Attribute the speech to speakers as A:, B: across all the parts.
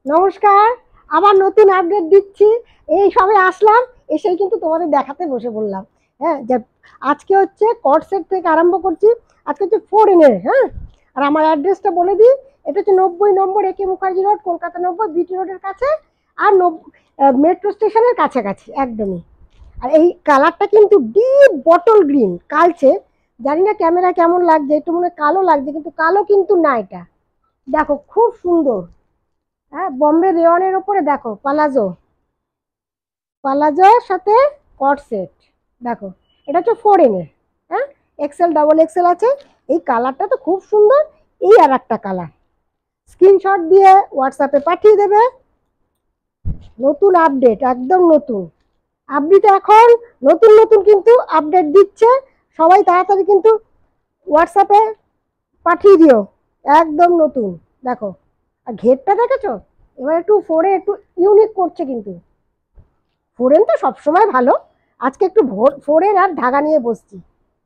A: নমস্কার। আবার নতুন আপডেট দিচ্ছি। এই সবে আসলাম, এসেই কিন্তু তোমাদের দেখাতে বসে বললাম। হ্যাঁ, যে আজকে হচ্ছে কট সেট থেকে আরম্ভ করছি। আজকে হচ্ছে 4 হ্যাঁ। আর আমার অ্যাড্রেসটা বলে দিই। এটা হচ্ছে 90 নম্বর একে মুখার্জি রোড, কলকাতা 90, বিটি রোডের কাছে। আর মেট্রো স্টেশনের কাছাকাছি একদমই। আর এই কালারটা কিন্তু ডিপ বটল গ্রিন কালচে। জানি না ক্যামেরা কেমন লাগছে, একটু মনে হয় কালো লাগছে, কিন্তু কালো কিন্তু না এটা। দেখো খুব সুন্দর। হ্যাঁ, বম্বে রেওয়ানের ওপরে দেখো পালাজো, পালাজোর সাথে কট সেট। দেখো এটা হচ্ছে 4 এর। হ্যাঁ, এক্সেল ডাবল এক্সেল আছে। এই কালারটা তো খুব সুন্দর। এই আর একটা কালার, স্ক্রিনশট দিয়ে হোয়াটসঅ্যাপে পাঠিয়ে দেবে। নতুন আপডেট, একদম নতুন আপডেট। এখন নতুন নতুন কিন্তু আপডেট দিচ্ছে। সবাই তাড়াতাড়ি কিন্তু হোয়াটসঅ্যাপে পাঠিয়ে দিও। একদম নতুন। দেখো, আর ঘেরটা দেখেছো? এবার একটু 4 একটু ইউনিক করছে কিন্তু। ফোরেন তো সবসময় ভালো। আজকে একটু ফোরেন আর ধাগা নিয়ে বসছি।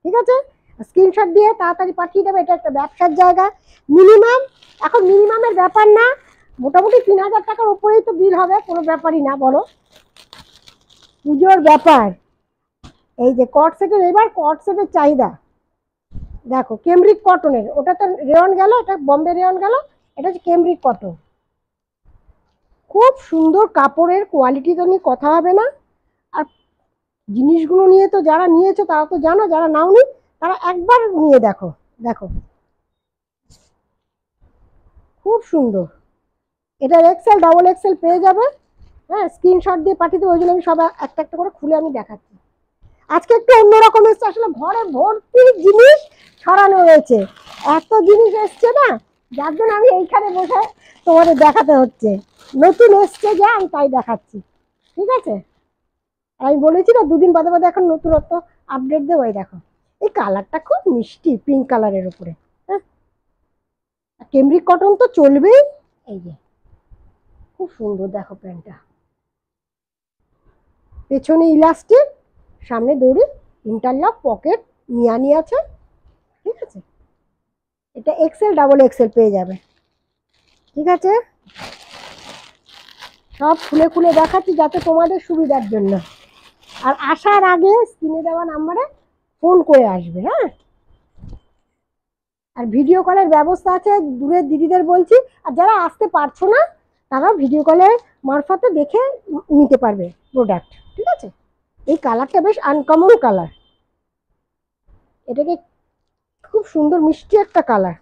A: ঠিক আছে, স্ক্রিনশট দিয়ে তাড়াতাড়ি পাঠিয়ে দেবে। এটা একটা ব্যবসার জায়গা। মিনিমাম, এখন মিনিমামের ব্যাপার না, মোটামুটি 3000 টাকার উপরেই তো বিল হবে, কোনো ব্যাপারই না বলো। পুজোর ব্যাপার। এই যে কট সেটের, এবার কট সেটের চাহিদা দেখো। কেমব্রিক কটনের, ওটা তো রেয়ন গেল, এটা বম্বে রেয়ন গেল। এটা হচ্ছে কেমব্রিক কটন। খুব সুন্দর কাপড়ের কোয়ালিটি তো নিয়ে কথা হবে না। আর জিনিসগুলো নিয়ে তো যারা নিয়েছো তারা তো জানো, যারা নাওনি তারা একবার নিয়ে দেখো। দেখো খুব সুন্দর। এটা এক্সেল ডাবল এক্সেল পেয়ে যাবে। হ্যাঁ, স্ক্রিনশট দিয়ে পাঠিয়ে দেবো। ওই জন্য আমি সব একটা একটা করে খুলে আমি দেখাচ্ছি। আজকে একটু অন্যরকম এসছে, আসলে ঘরে ভর্তি জিনিস ছড়ানো রয়েছে। এত জিনিস এসছে না, যার জন্য আমি এইখানে বসে তোমাদের দেখাতে হচ্ছে। নতুন এসছে যে আমি তাই দেখাচ্ছি। ঠিক আছে, আমি বলেছি না দুদিন বাদে বাদে এখন নতুনত্ব আপডেট দেবো। এই দেখো, এই কালারটা খুব মিষ্টি, পিঙ্ক কালারের উপরে। হ্যাঁ, কেমব্রিক কটন তো চলবেই। এই যে খুব সুন্দর দেখো প্যান্টটা, পেছনে ইলাস্টিক, সামনে দড়ি, ইন্টারলক, পকেট মিয়ানি আছে। ঠিক আছে, এটা এক্সেল ডাবল এক্সেল পেয়ে যাবে। ঠিক আছে, সব খুলে খুলে দেখাচ্ছি যাতে তোমাদের সুবিধার জন্য। আর আসার আগে স্ক্রিনে দেওয়া নাম্বারে ফোন করে আসবে। হ্যাঁ, আর ভিডিও কলের ব্যবস্থা আছে, দূরের দিদিদের বলছি। আর যারা আসতে পারছো না তারা ভিডিও কলের মারফতে দেখে নিতে পারবে প্রোডাক্ট। ঠিক আছে, এই কালারটা বেশ আনকমন কালার। এটাকে খুব সুন্দর মিষ্টি একটা কালার।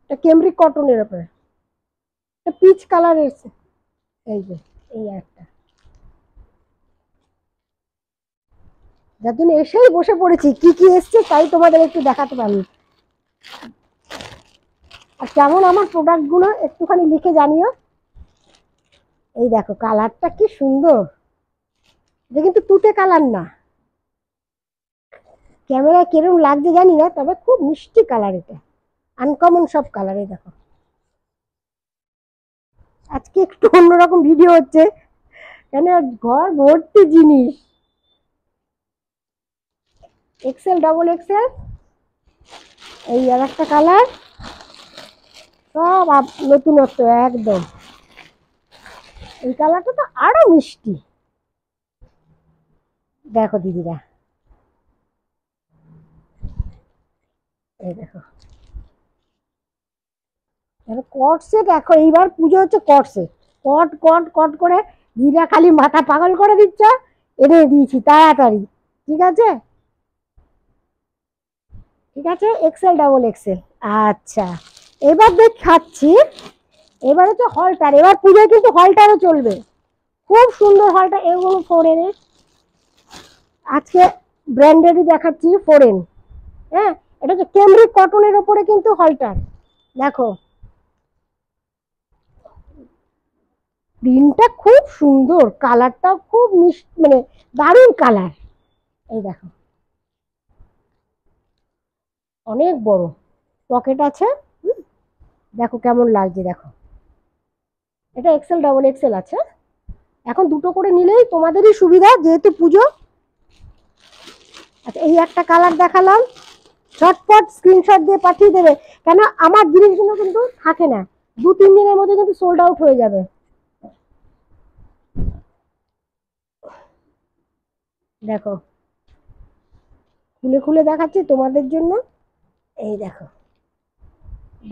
A: এটা কেমব্রিক কটনের উপরে, এটা পিচ কালার এসছে। এই যে এই একটা, যার জন্য এসেই বসে পড়েছি, কি কি এসছে তাই তোমাদের একটু দেখাতে পারি। আর কেমন আমার প্রোডাক্টগুলো একটুখানি লিখে জানিও। এই দেখো কালারটা কি সুন্দর। এটা কিন্তু তুতে কালার না, ক্যামেরায় কিরম লাগছে জানি না, তবে খুব মিষ্টি কালার। এটা আনকমন সব কালারে দেখো। আজকে একটু অন্যরকম ভিডিও হচ্ছে, কেন ঘর ভর্তি জিনিস। এক্সেল ডাবল এক্সেল, এই আর একটা কালার, সব নতুনত্ব একদম। এই কালারটা তো আরো মিষ্টি। দেখো দিদিরা, এই দেখো কট সেট। দেখো এইবার পুজো হচ্ছে কট সেট, কট কট কট করে দিদিরা খালি মাথা পাগল করে দিচ্ছ। এনে দিয়েছি তাড়াতাড়ি। ঠিক আছে, ঠিক আছে, এক্সেল ডাবল এক্সেল। আচ্ছা, এবার দেখাচ্ছি। এবার হচ্ছে হলটার, এবার পুজোয় কিন্তু হলটারও চলবে। খুব সুন্দর হলটা, এগুলো 4 এর। আজকে ব্র্যান্ডেরই দেখাচ্ছি 4 এর। হ্যাঁ, এটা হচ্ছে কেমব্রিক কটনের ওপরে কিন্তু হলটার। দেখো প্রিন্টটা খুব সুন্দর, কালারটাও খুব মিষ্টি, মানে দারুণ কালার। এই দেখো অনেক বড় পকেট আছে। দেখো কেমন লাগছে, দেখো এটা এক্সেল ডাবল এক্সেল আছে। এখন দুটো করে নিলেই তোমাদেরই সুবিধা, যেহেতু পুজো। আচ্ছা, এই একটা কালার দেখালাম, ঝটপট স্ক্রিনশট দিয়ে পাঠিয়ে দেবে। কেন আমার জিনিসগুলো কিন্তু থাকে না, 2-3 দিনের মধ্যে কিন্তু সোল্ড আউট হয়ে যাবে। দেখো খুলে খুলে দেখাচ্ছি তোমাদের জন্য। এই দেখো,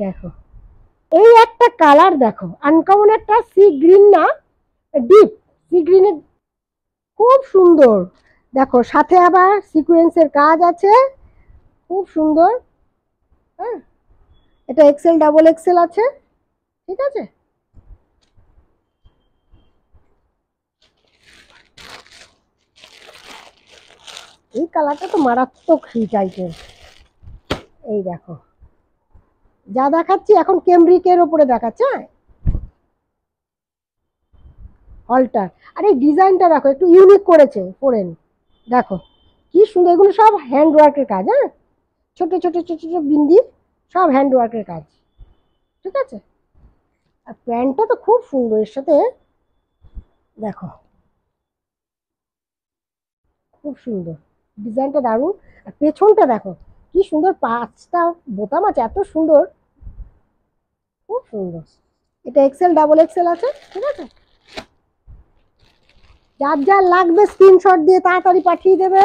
A: দেখো এই একটা কালার দেখো, আনকমন একটা সি গ্রিন না, ডিপ সি গ্রিনের, খুব সুন্দর। দেখো সাথে আবার সিকোয়েন্সের কাজ আছে, খুব সুন্দর। হ্যাঁ, এটা এক্সেল ডাবল এক্সেল আছে, ঠিক আছে। এই কালারটা তো মারাত্মক হিট আইটেম। এই দেখো যা দেখাচ্ছি এখন কেমব্রিকের ওপরে দেখাচ্ছে, হ্যাঁ অল্টার। আর এই ডিজাইনটা দেখো একটু ইউনিক করেছে ফোরেন, দেখো কি সুন্দর। এগুলো সব হ্যান্ড ওয়ার্কের কাজ, হ্যাঁ ছোট ছোট ছোট ছোট বিন্দি, সব হ্যান্ড ওয়ার্কের কাজ, ঠিক আছে। আর প্যান্টটা তো খুব সুন্দর এর সাথে, দেখো খুব সুন্দর ডিজাইনটা, দারুণ। আর পেছনটা দেখো কি সুন্দর, 5টা বোতাম আছে, এত সুন্দর, খুব সুন্দর। এটা এক্সেল ডাবল এক্সেল আছে, ঠিক আছে। যার যার লাগবে স্ক্রিনশট দিয়ে তাড়াতাড়ি পাঠিয়ে দেবে।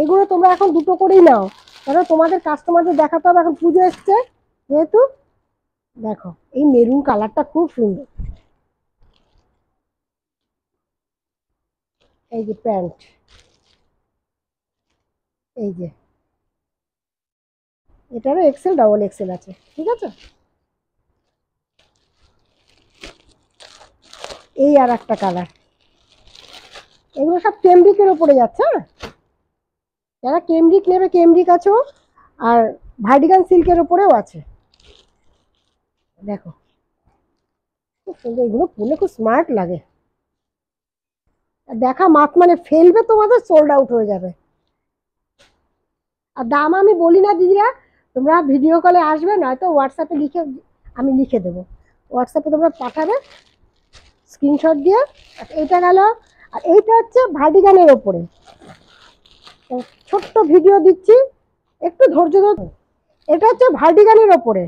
A: এগুলো তোমরা এখন দুটো করেই নাও, কারণ তোমাদের কাস্টমারদের দেখাতে হবে, এখন পুজো এসছে যেহেতু। দেখো এই মেরুন কালারটা খুব সুন্দর। এই যে প্যান্ট, এই যে এটারও এক্সেল ডাবল এক্সেল আছে, ঠিক আছে। এই আর একটা কালার, এগুলো সব কেমব্রিকের ওপরে যাচ্ছে, হ্যাঁ যারা কেমব্রিক নেবে কেমব্রিক আছেও, আর ভার্টিকান সিল্কের ওপরেও আছে। দেখো খুব সুন্দর, এগুলো পরলে খুব স্মার্ট লাগে। দেখা মাত মানে ফেলবে, তোমাদের সোল্ড আউট হয়ে যাবে। আর দাম আমি বলি না দিদিরা, তোমরা ভিডিও কলে আসবে, নয়তো হোয়াটসঅ্যাপে লিখে, আমি লিখে দেবো, হোয়াটসঅ্যাপে তোমরা পাঠাবে স্ক্রিনশট দিয়ে। এইটা গেল। আর এইটা হচ্ছে ভার্টিকানের ওপরে, ছোট্ট ভিডিও দিচ্ছি, একটু ধৈর্য ধরো। এটা হচ্ছে ভার্টিকানের ওপরে,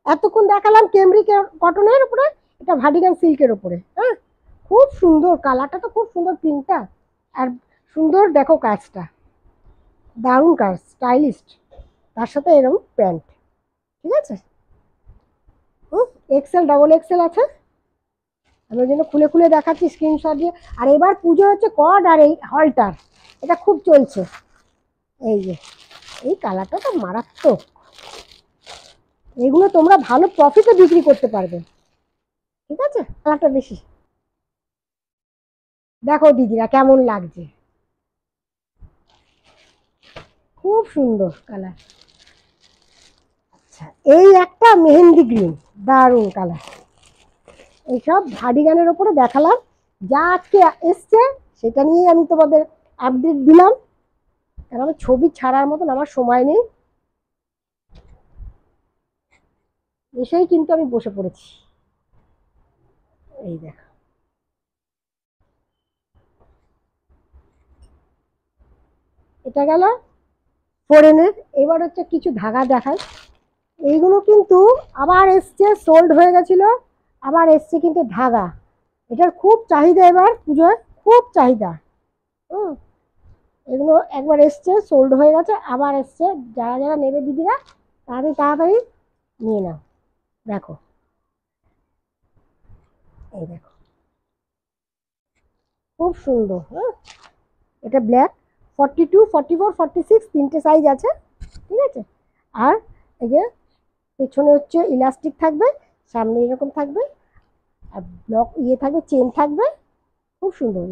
A: এতক্ষণ দেখালাম কেমব্রিক কটনের উপরে, এটা ভার্টিকান সিল্কের ওপরে, হ্যাঁ খুব সুন্দর কালারটা, তো খুব সুন্দর প্রিন্টটা, আর সুন্দর দেখো কাজটা, দারুণ কাজ, স্টাইলিস্ট। তার সাথে এরকম প্যান্ট, ঠিক আছে। এক্সেল ডাবল এক্সেল আছে, আমি ওই জন্য খুলে খুলে দেখাচ্ছি স্ক্রিনশট দিয়ে। আর এবার পুজো হচ্ছে কড আর এই হলটার, এটা খুব চলছে। এই যে এই কালারটা তো মারাত্মক, এগুলো তোমরা ভালো প্রফিটে বিক্রি করতে পারবে, ঠিক আছে। কালারটা বেশি, দেখো দিদিরা কেমন লাগছে, খুব সুন্দর কালার। আচ্ছা এই একটা মেহেন্দি গ্রিন, দারুণ কালার। এইসব ভার্টিকানের ওপরে দেখালাম, যা আজকে এসছে সেটা নিয়ে আমি তোমাদের আপডেট দিলাম, কারণ আমি ছবি ছাড়ার মতন আমার সময় নেই, এসেই কিন্তু আমি বসে পড়েছি। এই দেখো এটা গেল ফোরেনের। এবার হচ্ছে কিছু ধাগা দেখায়, এইগুলো কিন্তু আবার এসছে, সোল্ড হয়ে গেছিল, আবার এসছে কিন্তু ধাগা, এটার খুব চাহিদা এবার পুজোয়, খুব চাহিদা। হুম, এগুলো একবার এসছে সোল্ড হয়ে গেছে, আবার এসছে, যারা যারা নেবে দিদিরা তাড়াতাড়ি তাড়াতাড়ি নিয়ে নাও। দেখো এই দেখো খুব সুন্দর, হ্যাঁ এটা ব্ল্যাক, 42, 44, 46 তিনটে সাইজ আছে, ঠিক আছে। আর এই যে পেছনে হচ্ছে ইলাস্টিক থাকবে, সামনে এরকম থাকবে, আর ব্লক ইয়ে থাকবে, চেন থাকবে, খুব সুন্দর।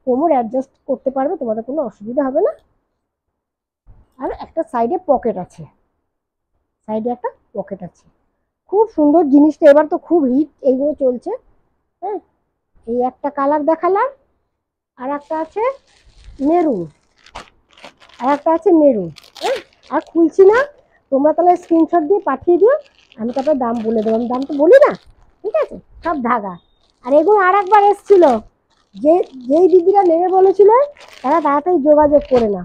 A: কোমর অ্যাডজাস্ট করতে পারবে, তোমাদের কোনো অসুবিধা হবে না। আর একটা সাইডে পকেট আছে, সাইডে একটা পকেট আছে, খুব সুন্দর জিনিসটা। এবার তো খুব হিট এইগুলো চলছে, হ্যাঁ। এই একটা কালার দেখালাম, আর একটা আছে মেরুন, আর একটা আছে মেরুন, হ্যাঁ। আর খুলছি না, তোমরা তাহলে স্ক্রিনশট দিয়ে পাঠিয়ে দিও, আমি তারপরে দাম বলে দেবো, আমি দাম তো বলি না, ঠিক আছে। সব ধাগা। আর এগুলো আর একবার এসছিল, যে যেই দিদিরা নেবে বলেছিল তারা তাড়াতাড়ি যোগাযোগ করে না।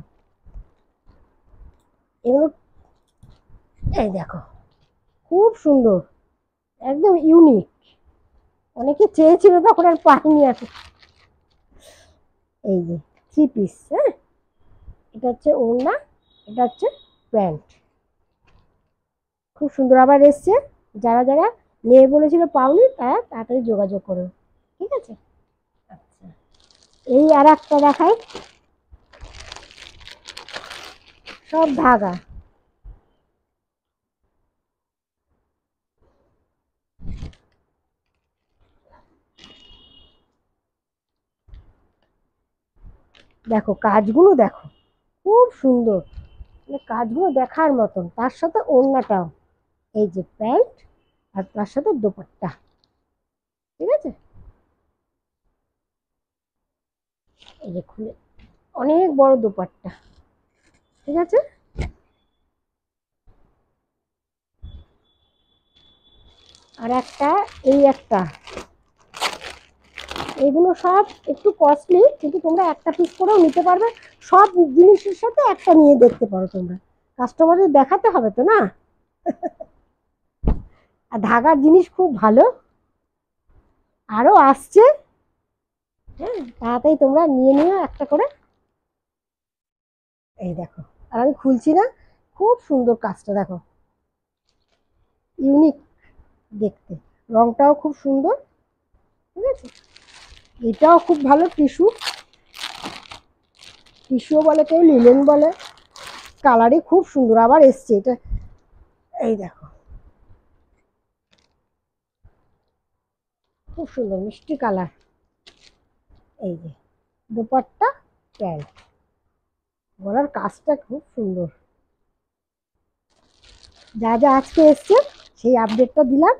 A: এগুলো এই দেখো খুব সুন্দর, একদম ইউনিক, অনেকে চেয়েছিল তখন আর পাইনি আছে। এই যে থ্রি পিস। হ্যাঁ, এটা হচ্ছে ওড়না, এটা হচ্ছে প্যান্ট, খুব সুন্দর আবার এসছে। যারা যারা নিয়ে বলেছিল পাওনি তারা তাড়াতাড়ি যোগাযোগ করো, ঠিক আছে। আচ্ছা, এই আর একটা দেখাই, সব ধাগা। দেখো কাজগুলো, দেখো খুব সুন্দর, মানে কাজগুলো দেখার মতন। তার সাথে ওড়নাটাও, এই যে প্যান্ট আর তার সাথে দোপাট্টা, ঠিক আছে। এই যে খুলে, অনেক বড় দোপাট্টা, ঠিক আছে। আর একটা, এই একটা, এগুলো সব একটু কস্টলি, কিন্তু তোমরা একটা পিস করেও নিতে পারবে। সব জিনিসের সাথে একটা নিয়ে দেখতে পারো তোমরা, কাস্টমারদের দেখাতে হবে তো না। আর ধাগার জিনিস খুব ভালো, আরো আসছে। হ্যাঁ, তাড়াতাড়ি তোমরা নিয়ে নিও একটা করে। এই দেখো, আর আমি খুলছি না, খুব সুন্দর কাজটা দেখো, ইউনিক দেখতে, রংটাও খুব সুন্দর, ঠিক আছে। এটাও খুব ভালো, টিস্যু, টিস্যুও বলে কেউ, লিলেন বলে, কালারই খুব সুন্দর আবার এসছে এটা। এই দেখো, খুব সুন্দর মিষ্টি কালার। এই যে দোপাট্টা, প্যান্ট, গলার কাজটা খুব সুন্দর। যা যা আজকে এসছে সেই আপডেটটা দিলাম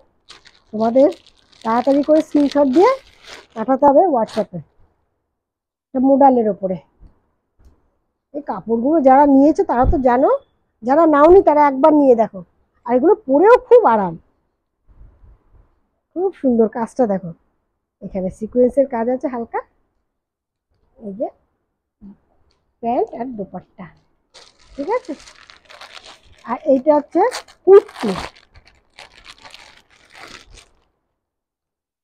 A: তোমাদের। তাড়াতাড়ি করে স্ক্রিনশট দিয়ে পাঠাতে হবে হোয়াটসঅ্যাপে, মোডালের ওপরে। এই কাপড়গুলো যারা নিয়েছে তারা তো জানো, যারা নাওনি তারা একবার নিয়ে দেখো। আর এগুলো পরেও খুব আরাম, খুব সুন্দর কাজটা দেখো। এখানে সিকোয়েন্সের কাজ আছে হালকা, এই যে প্যান্ট আর দোপাট্টা, ঠিক আছে। আর এইটা হচ্ছে কুর্তি,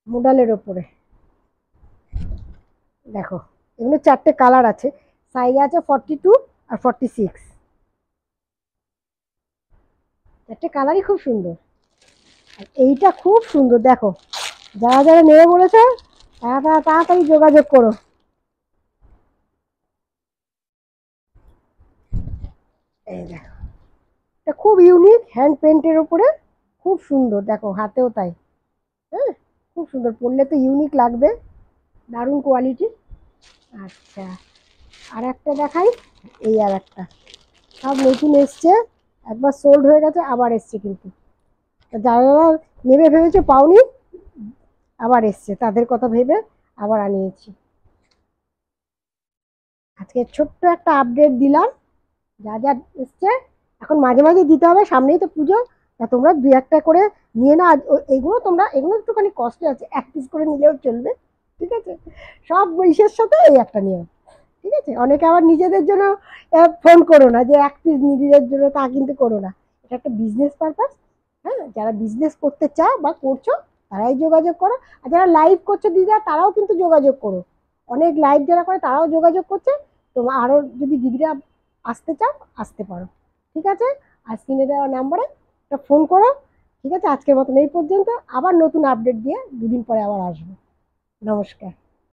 A: মোডালের ওপরে। দেখো এগুলো চারটে কালার আছে, সাইজ আছে 42 আর 46, চারটে কালারই খুব সুন্দর। আর এইটা খুব সুন্দর দেখো, যারা যারা নেবে বলেছে তারা তাড়াতাড়ি যোগাযোগ করো। এই দেখো, এটা খুব ইউনিক, হ্যান্ড পেন্টের উপরে, খুব সুন্দর দেখো, হাতেও তাই। হ্যাঁ, খুব সুন্দর, পরলে তো ইউনিক লাগবে, দারুণ কোয়ালিটি। আচ্ছা, আর একটা দেখাই, এই আর একটা, সব নতুন এসছে, একবার সোল্ড হয়ে গেছে, আবার এসছে কিন্তু। যারা যারা নেবে ভেবেছে পাওনি, আবার এসছে, তাদের কথা ভেবে আবার আনিয়েছি। আজকে ছোট্ট একটা আপডেট দিলাম, যা যা এসছে এখন মাঝে মাঝে দিতে হবে, সামনেই তো পুজো। তা তোমরা দু একটা করে নিয়ে না, এগুলো তোমরা, এগুলো একটুখানি কস্টলি আছে, এক পিস করে নিলেও চলবে, ঠিক আছে। সব ইসের সাথে এই একটা নিয়ম, ঠিক আছে। অনেকে আবার নিজেদের জন্য ফোন করো না যে এক পিস নিজেদের জন্য, তা কিন্তু করো না, এটা একটা বিজনেস পারপাস। হ্যাঁ, যারা বিজনেস করতে চাও বা করছো তারাই যোগাযোগ করো। আর যারা লাইভ করছো দিদিরা, তারাও কিন্তু যোগাযোগ করো, অনেক লাইভ যারা করে তারাও যোগাযোগ করছে। তোমার আরও যদি দিদিরা আসতে চাও আসতে পারো, ঠিক আছে। আর স্ক্রিনে দেওয়া নাম্বারে একটা ফোন করো, ঠিক আছে। আজকের মতন এই পর্যন্ত, আবার নতুন আপডেট দিয়ে দুদিন পরে আবার আসবো। নমস্কার।